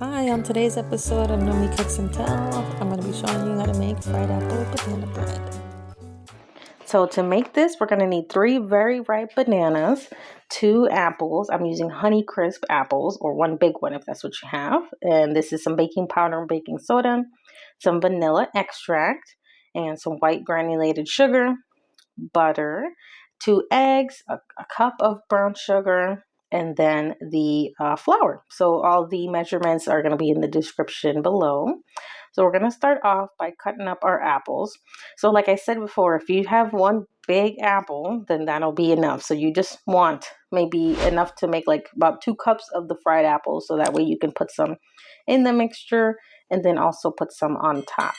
Hi, on today's episode of Noemi Cooks and Tell, I'm going to be showing you how to make fried apple banana bread. So to make this, we're going to need 3 very ripe bananas, 2 apples. I'm using Honeycrisp apples, or one big one if that's what you have. And this is some baking powder and baking soda, some vanilla extract, and some white granulated sugar, butter, 2 eggs, a cup of brown sugar, and then the flour. So all the measurements are going to be in the description below. So we're going to start off by cutting up our apples. So like I said before, if you have one big apple, then that'll be enough. So you just want maybe enough to make like about 2 cups of the fried apples. So that way you can put some in the mixture and then also put some on top.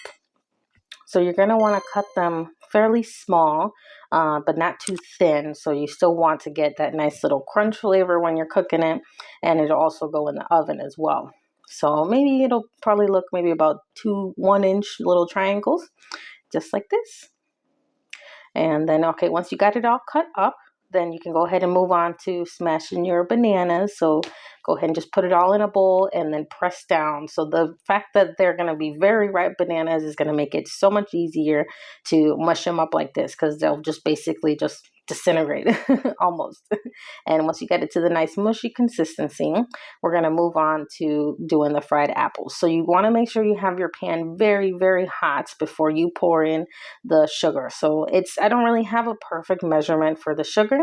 So you're going to want to cut them fairly small, but not too thin. So you still want to get that nice little crunch flavor when you're cooking it. And it'll also go in the oven as well. So maybe it'll probably look maybe about 2 1-inch little triangles, just like this. And then, okay, once you got it all cut up, then you can go ahead and move on to smashing your bananas. So go ahead and just put it all in a bowl and then press down. So the fact that they're going to be very ripe bananas is going to make it so much easier to mush them up like this, because they'll just basically just disintegrate almost. And once you get it to the nice mushy consistency, we're going to move on to doing the fried apples. So you want to make sure you have your pan very, very hot before you pour in the sugar. So I don't really have a perfect measurement for the sugar.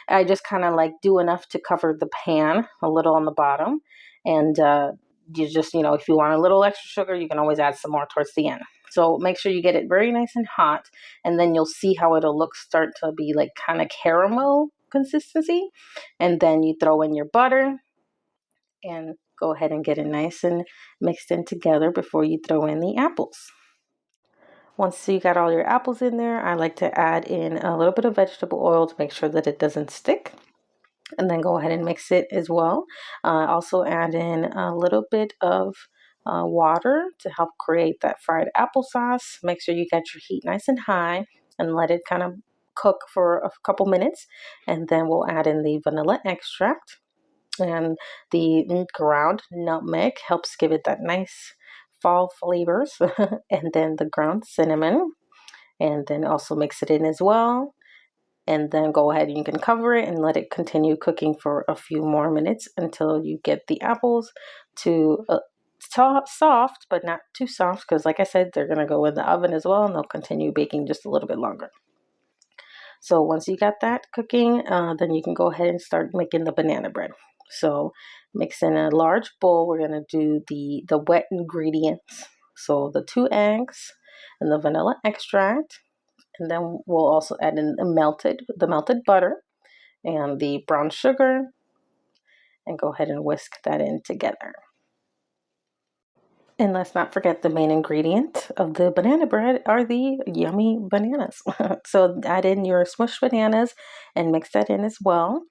I just kind of like do enough to cover the pan, a little on the bottom. And you just, if you want a little extra sugar, you can always add some more towards the end. So make sure you get it very nice and hot, and then you'll see how it'll start to be like kind of caramel consistency. And then you throw in your butter and go ahead and get it nice and mixed in together before you throw in the apples. Once you got all your apples in there, I like to add in a little bit of vegetable oil to make sure that it doesn't stick. And then go ahead and mix it as well. Also add in a little bit of water to help create that fried applesauce. Make sure you got your heat nice and high and let it kind of cook for a couple minutes. And then we'll add in the vanilla extract. And the ground nutmeg helps give it that nice fall flavors. And then the ground cinnamon. And then also mix it in as well. And then go ahead and you can cover it and let it continue cooking for a few more minutes until you get the apples to soft, but not too soft, because like I said, they're going to go in the oven as well, and they'll continue baking just a little bit longer. So once you got that cooking, then you can go ahead and start making the banana bread. So mix in a large bowl. We're going to do the wet ingredients. So the 2 eggs and the vanilla extract. And then we'll also add in the melted butter and the brown sugar, and go ahead and whisk that in together. And let's not forget the main ingredient of the banana bread are the yummy bananas. So add in your smushed bananas and mix that in as well.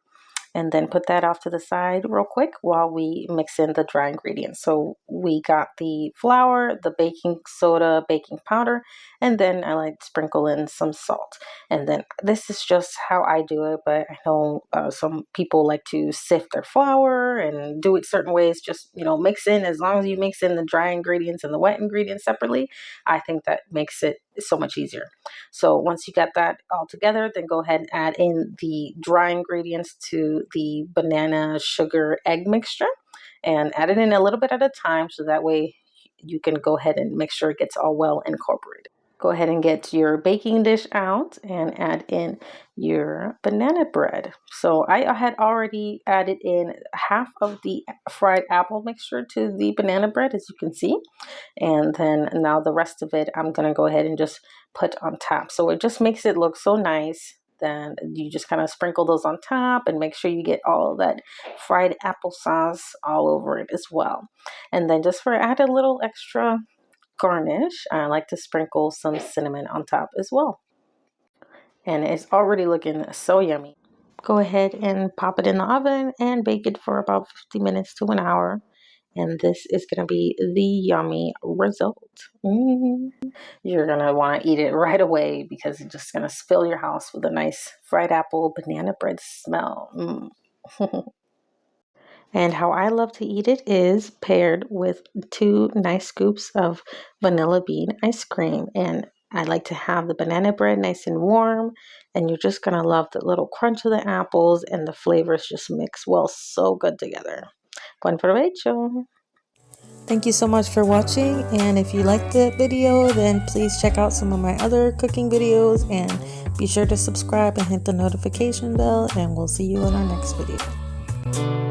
And then put that off to the side real quick while we mix in the dry ingredients. So we got the flour, the baking soda, baking powder, and then I like to sprinkle in some salt. And then this is just how I do it, but I know some people like to sift their flour and do it certain ways. Just, mix in, as long as you mix in the dry ingredients and the wet ingredients separately, I think that makes it so much easier. So once you got that all together, then go ahead and add in the dry ingredients to the banana sugar egg mixture, and add it in a little bit at a time, so that way you can go ahead and make sure it gets all well incorporated. Go ahead and get your baking dish out and add in your banana bread. So I had already added in half of the fried apple mixture to the banana bread, as you can see. And then now the rest of it, I'm going to go ahead and just put on top. So it just makes it look so nice. Then you just kind of sprinkle those on top and make sure you get all of that fried applesauce all over it as well. And then just for add a little extra garnish, I like to sprinkle some cinnamon on top as well. And it's already looking so yummy. Go ahead and pop it in the oven and bake it for about 50 minutes to an hour. And this is going to be the yummy result. You're going to want to eat it right away, because it's just going to fill your house with a nice fried apple banana bread smell. And how I love to eat it is paired with 2 nice scoops of vanilla bean ice cream. And I like to have the banana bread nice and warm. And you're just going to love the little crunch of the apples, and the flavors just mix well so good together. Buen provecho! Thank you so much for watching, and if you liked the video, then please check out some of my other cooking videos, and be sure to subscribe and hit the notification bell, and we'll see you in our next video.